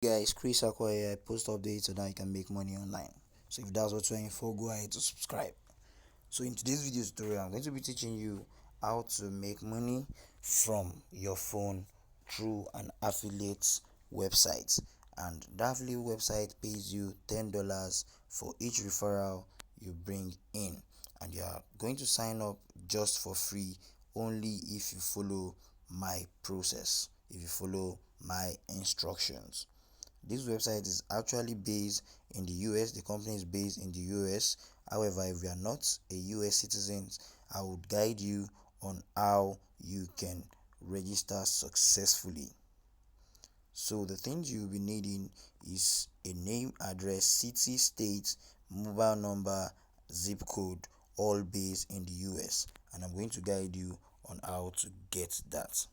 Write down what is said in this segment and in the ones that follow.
Guys, Chris Aqua here. I post updates so that you can make money online. So if that's what you're in for, go ahead to subscribe. So in today's video tutorial, I'm going to be teaching you how to make money from your phone through an affiliate website. And that affiliate website pays you $10 for each referral you bring in. And you are going to sign up just for free only if you follow my process, if you follow my instructions. This website is actually based in the US. The company is based in the US. However, if you are not a US citizen, I would guide you on how you can register successfully. So the things you'll be needing is a name, address, city, state, mobile number, zip code, all based in the US. And I'm going to guide you on how to get that.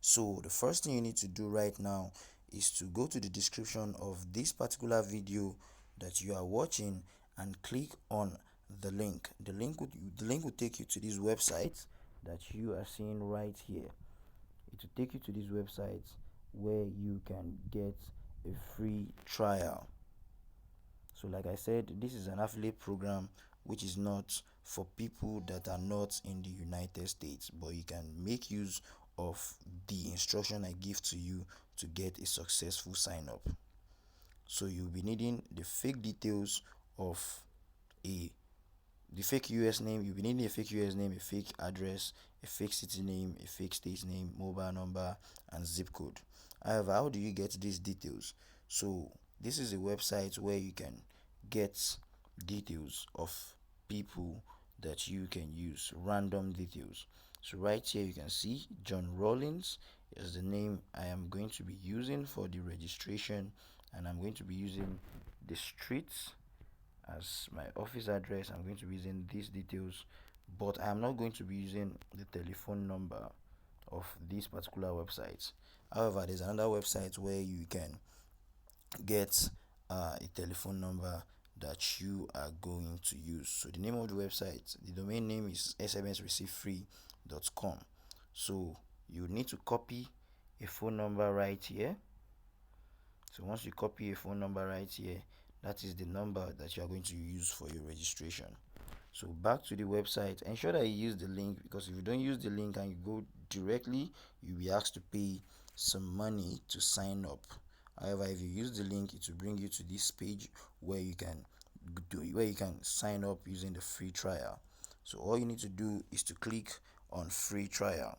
So the first thing you need to do right now is to go to the description of this particular video that you are watching and click on the link. The link will take you to this website that you are seeing right here. It will take you to this website where you can get a free trial. So like I said, this is an affiliate program which is not for people that are not in the United States, but you can make use of the instruction I give to you to get a successful sign up. So you'll be needing the fake details of a the fake US name. You'll be needing a fake US name, a fake address, a fake city name, a fake state name, mobile number, and zip code. However, how do you get these details? So this is a website where you can get details of people that you can use, random details. So right here you can see John Rollins is the name I am going to be using for the registration, and I'm going to be using the streets as my office address. I'm going to be using these details, but I'm not going to be using the telephone number of this particular website. However, there's another website where you can get a telephone number that you are going to use. So the name of the website, the domain name is smsreceivefree.com. So you need to copy a phone number right here. So once you copy a phone number right here, that is the number that you are going to use for your registration. So back to the website, ensure that you use the link, because if you don't use the link and you go directly, you'll be asked to pay some money to sign up. However, if you use the link, it will bring you to this page where you can sign up using the free trial. So all you need to do is to click on free trial.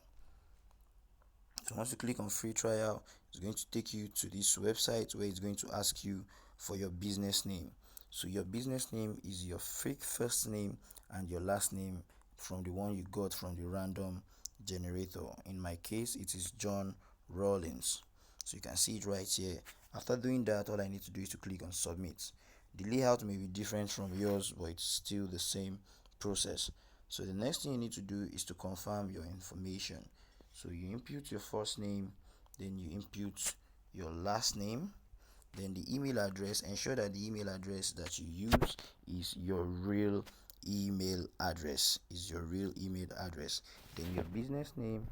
So once you click on free trial, it's going to take you to this website where it's going to ask you for your business name. So your business name is your fake first name and your last name from the one you got from the random generator. In my case, it is John Rollins. So you can see it right here. After doing that, all I need to do is to click on submit. The layout may be different from yours, but it's still the same process. So the next thing you need to do is to confirm your information. So you input your first name, then you input your last name, then the email address. Ensure that the email address that you use is your real email address, then your business name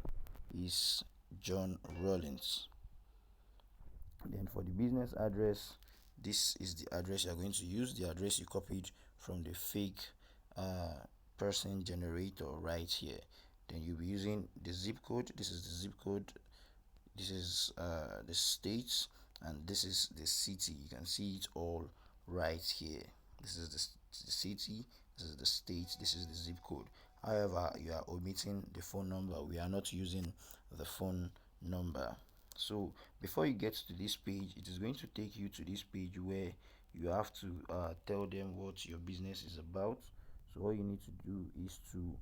is John Rollins. Then for the business address, this is the address you're going to use, the address you copied from the fake person generator right here. Then you'll be using the zip code. This is the zip code, this is the state, and this is the city. You can see it all right here. This is the city, this is the state, this is the zip code. However, you are omitting the phone number. We are not using the phone number. So before you get to this page, it is going to take you to this page where you have to tell them what your business is about. So all you need to do is to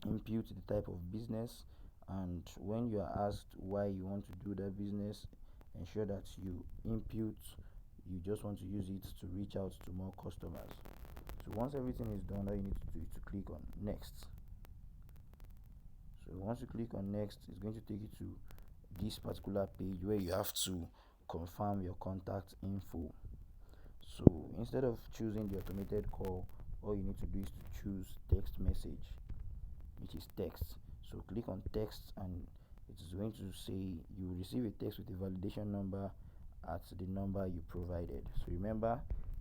input the type of business, and when you are asked why you want to do that business, ensure that you just want to use it to reach out to more customers. So once everything is done, all you need to do is to click on next. So once you click on next, it's going to take you to this particular page where you have to confirm your contact info. So instead of choosing the automated call, all you need to do is to choose text message, which is text. So click on text, and it is going to say you will receive a text with a validation number at the number you provided. So remember,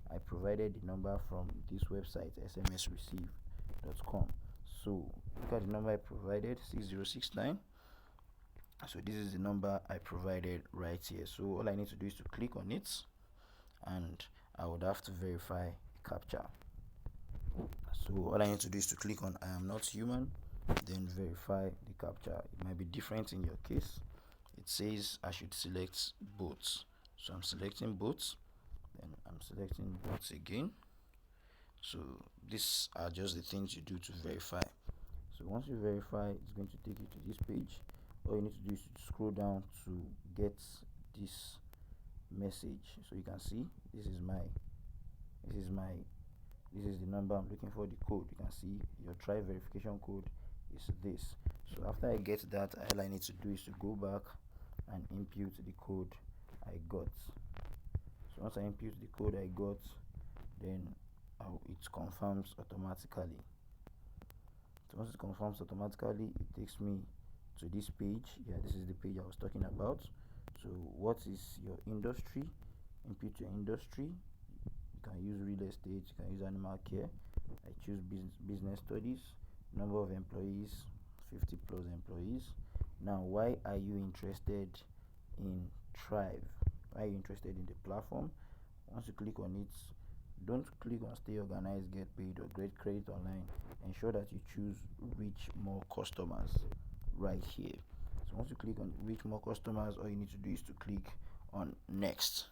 I provided the number from this website, smsreceive.com. So look at the number I provided, 6069. So this is the number I provided right here. So all I need to do is to click on it, and I would have to verify captcha. So all I need to do is to click on I am not human, then verify the captcha. It might be different in your case. It says I should select both, so I'm selecting both, then I'm selecting both again. So these are just the things you do to verify. So once you verify, it's going to take you to this page. All you need to do is to scroll down to get this message. So you can see this is the number I'm looking for, the code. You can see your Thryv verification code is this. So after I get that, all I need to do is to go back and input the code I got. So once I input the code I got, then it confirms automatically. So once it confirms automatically, it takes me to this page. Yeah, this is the page I was talking about. So what is your industry? Input your industry. You can use real estate, you can use animal care. I choose business studies. Number of employees, 50 plus employees. Now, why are you interested in Thryv? Why are you interested in the platform? Once you click on it, don't click on stay organized, get paid, or get credit online. Ensure that you choose reach more customers right here. So once you click on reach more customers, all you need to do is to click on next.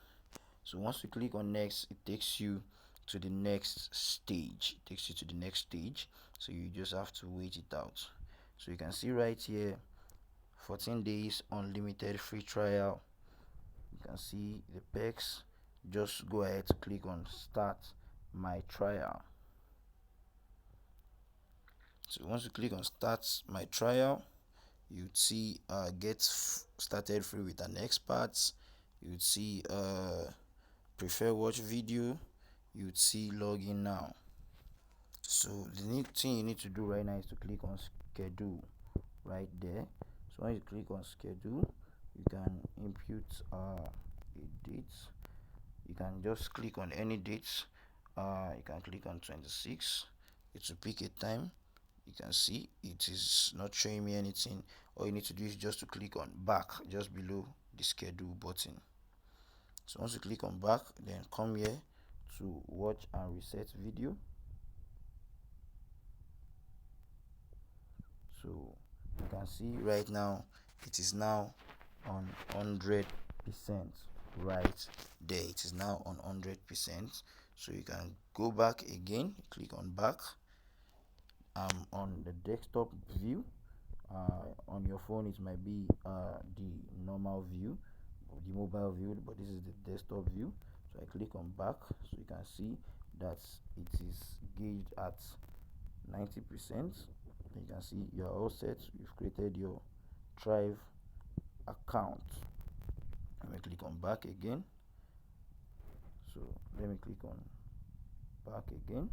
So once you click on next, it takes you to the next stage. So you just have to wait it out. So you can see right here, 14 days unlimited free trial. You can see the perks. Just go ahead to click on start my trial. So once you click on start my trial, you'd see get started free with an expert. You'd see prefer watch video. You'd see login now. So the thing you need to do right now is to click on schedule right there. So when you click on schedule, you can input a date. You can just click on any dates. You can click on 26. It will pick a time. You can see it is not showing me anything. All you need to do is just to click on back just below the schedule button. So once you click on back, then come here to watch and reset video. So you can see right now it is now on 100% right there. It is now on 100%. So you can go back again, click on back. On the desktop view. On your phone it might be the normal view, the mobile view, but this is the desktop view. So I click on back, so you can see that it is gauged at 90%. You can see you're all set. You've created your Thryv account. Let me click on back again. So let me click on back again.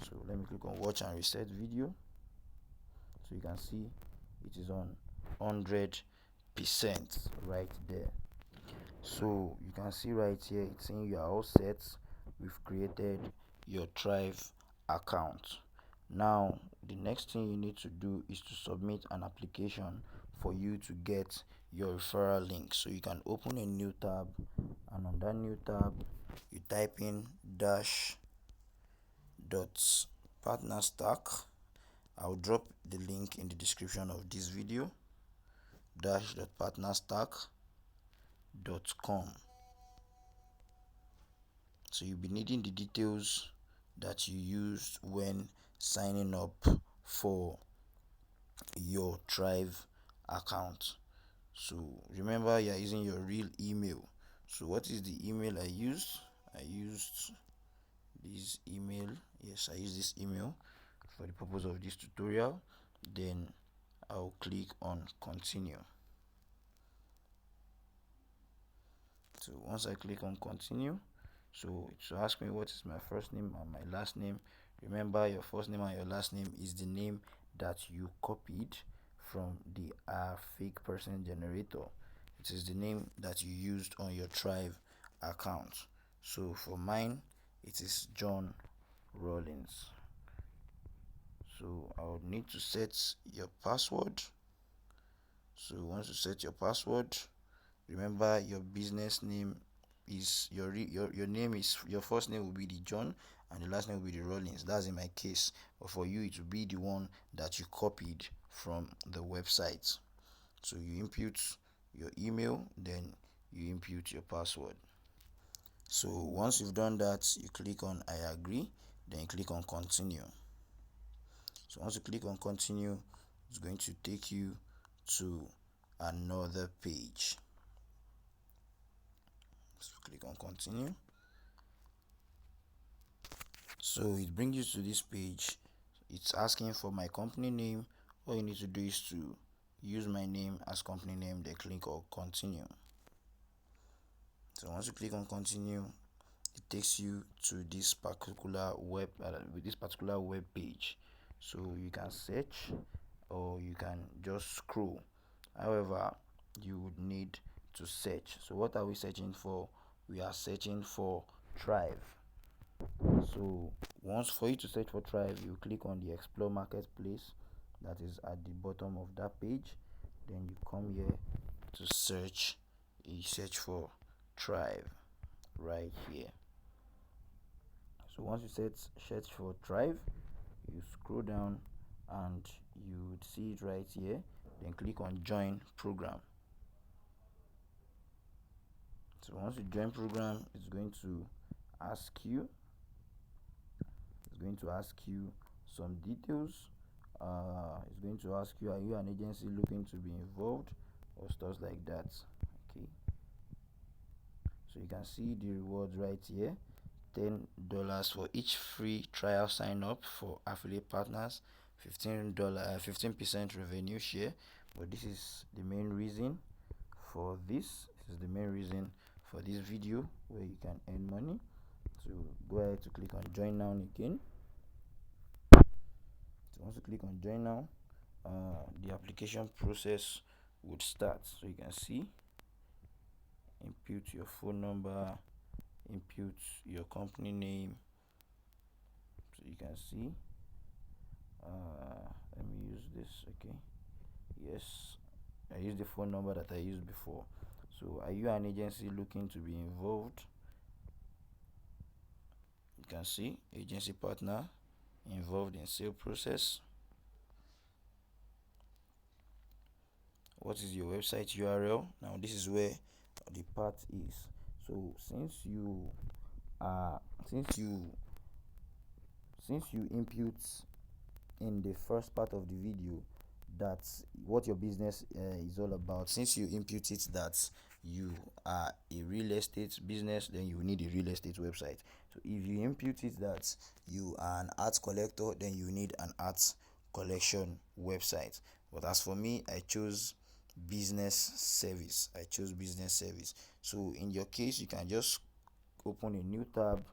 So let me click on watch and reset video. So you can see it is on 100% right there. So you can see right here it's saying you are all set. We've created your Thryv account. Now the next thing you need to do is to submit an application for you to get your referral link. So you can open a new tab, and on that new tab you type in dash.partnerstack. I'll drop the link in the description of this video. dash.partnerstack.com. So you'll be needing the details that you used when signing up for your Thryv account. So remember, you're using your real email. So what is the email I used? I used this email. Yes, I use this email for the purpose of this tutorial. Then I'll click on continue. So once I click on continue, so it will ask me what is my first name and my last name. Remember, your first name and your last name is the name that you copied from the fake person generator. It is the name that you used on your Thryv account. So for mine, it is John Rollins. So I would need to set your password. So once you set your password, remember your business name is your name is, your first name will be the John and the last name will be the Rollins. That's in my case, but for you it will be the one that you copied from the website. So you input your email, then you input your password. So once you've done that, you click on I agree, then you click on continue. So once you click on continue, it's going to take you to another page. So click on continue. So it brings you to this page. It's asking for my company name. All you need to do is to use my name as company name, then click on continue. So once you click on continue, it takes you to this particular web page. So you can search or you can just scroll. However, you would need to search. So what are we searching for? We are searching for Thryv. So once, for you to search for Thryv, you click on the explore marketplace that is at the bottom of that page. Then you come here to search. You search for Thryv right here. So once you search for Thryv, you scroll down and you would see it right here. Then click on join program. So once you join program, it's going to ask you some details. It's going to ask you, are you an agency looking to be involved, or stuff like that. Okay, so you can see the rewards right here. $10 for each free trial sign up for affiliate partners, $15% revenue share. But this is the main reason for this. This is the main reason for this video, where you can earn money. So go ahead to click on join now again. So once you click on join now, the application process would start. So you can see, input your phone number, input your company name. So you can see, let me use this. Okay, yes, I use the phone number that I used before. So are you an agency looking to be involved? You can see agency partner involved in sale process. What is your website URL? Now this is where the part is. So since you input in the first part of the video that's what your business is all about, since you input it that you are a real estate business, then you need a real estate website. So if you input it that you are an art collector, then you need an art collection website. But as for me, I chose business service. So in your case, you can just open a new tab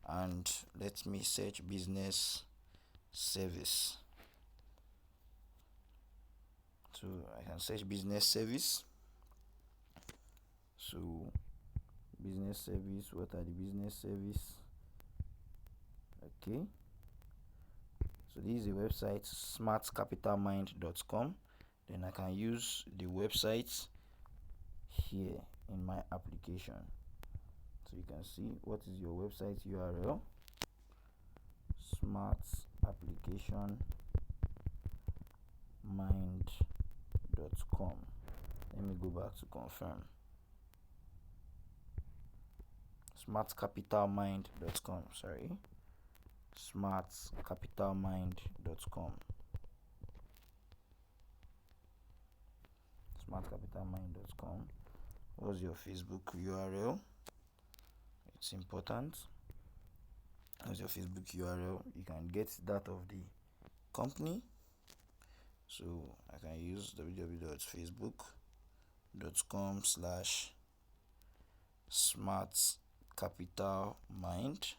and let me search business service. So I can search business service. So business service, what are the business service? Okay, so this is a website, smartcapitalmind.com. Then I can use the website here in my application. So you can see, what is your website URL? smartcapitalmind.com. Let me go back to confirm. smartcapitalmind.com, sorry, smartcapitalmind.com. smartcapitalmind.com. What's your Facebook URL? It's important. What's your Facebook URL? You can get that of the company. So I can use www.facebook.com/smartcapitalmind.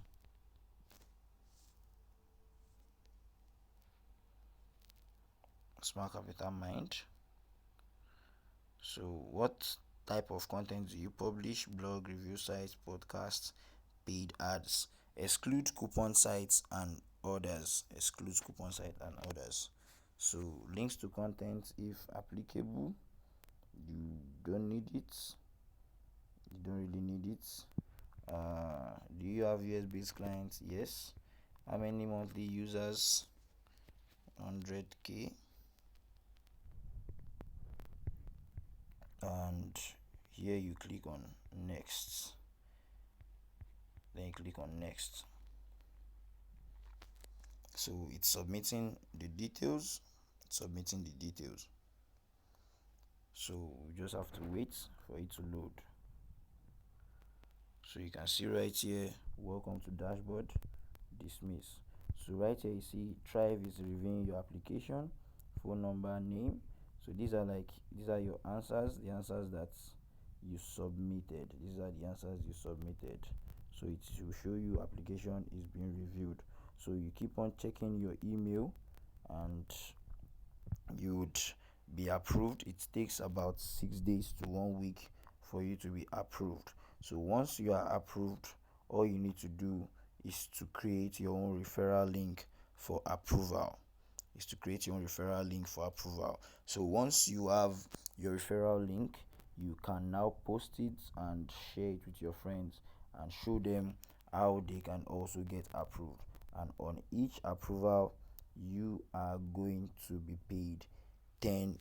small capital mind. So what type of content do you publish? Blog, review sites, podcasts, paid ads. Exclude coupon sites and others. Excludes coupon sites and others. So links to content if applicable. You don't need it. You don't really need it. Do you have US-based clients? Yes. How many monthly users? 100k. And here you click on next. Then you click on next. So it's submitting the details. So we just have to wait for it to load. So you can see right here, welcome to dashboard, dismiss. So right here you see Thryv is reviewing your application, phone number, name. So these are your answers, the answers that you submitted. These are the answers you submitted. So it will show you application is being reviewed. So you keep on checking your email and you would be approved. It takes about 6 days to 1 week for you to be approved. So once you are approved, all you need to do is to create your own referral link for approval. So once you have your referral link, you can now post it and share it with your friends and show them how they can also get approved. And on each approval, you are going to be paid $10.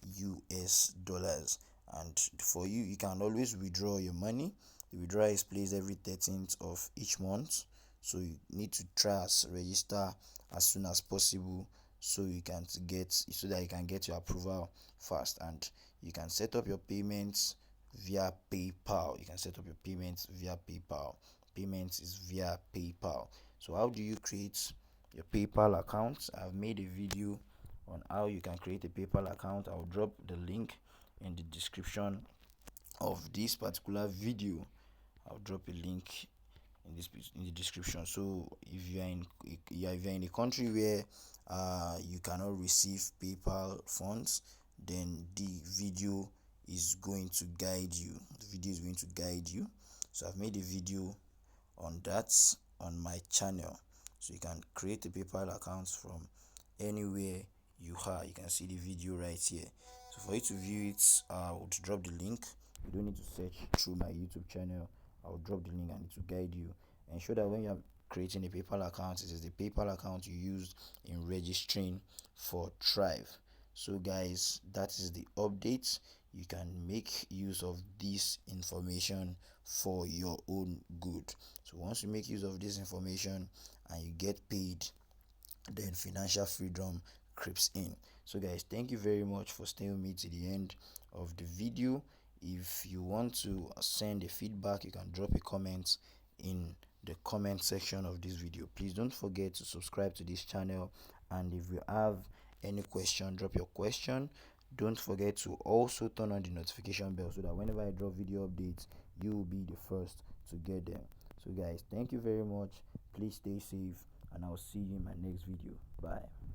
And for you can always withdraw your money. The withdrawal is placed every 13th of each month, so you need to try as register as soon as possible so that you can get your approval fast. And you can set up your payments via PayPal. Payments is via PayPal. So how do you create your PayPal account? I've made a video on how you can create a PayPal account. I'll drop the link in the description of this particular video. I'll drop a link in the description. So if you are in a country where you cannot receive PayPal funds, then the video is going to guide you. So I've made a video on that on my channel. So you can create a PayPal account from anywhere you are. You can see the video right here. So for you to view it, I will drop the link. You don't need to search through my YouTube channel. I'll drop the link and it will guide you. Ensure that when you are creating a PayPal account, it is the PayPal account you used in registering for Thryv. So guys, that is the update. You can make use of this information for your own good. So once you make use of this information and you get paid, then financial freedom creeps in. So guys, thank you very much for staying with me to the end of the video. If you want to send a feedback, you can drop a comment in the comment section of this video. Please don't forget to subscribe to this channel, and if you have any question, drop your question. Don't forget to also turn on the notification bell so that whenever I drop video updates, you will be the first to get them. So guys, thank you very much. Please stay safe, and I'll see you in my next video. Bye.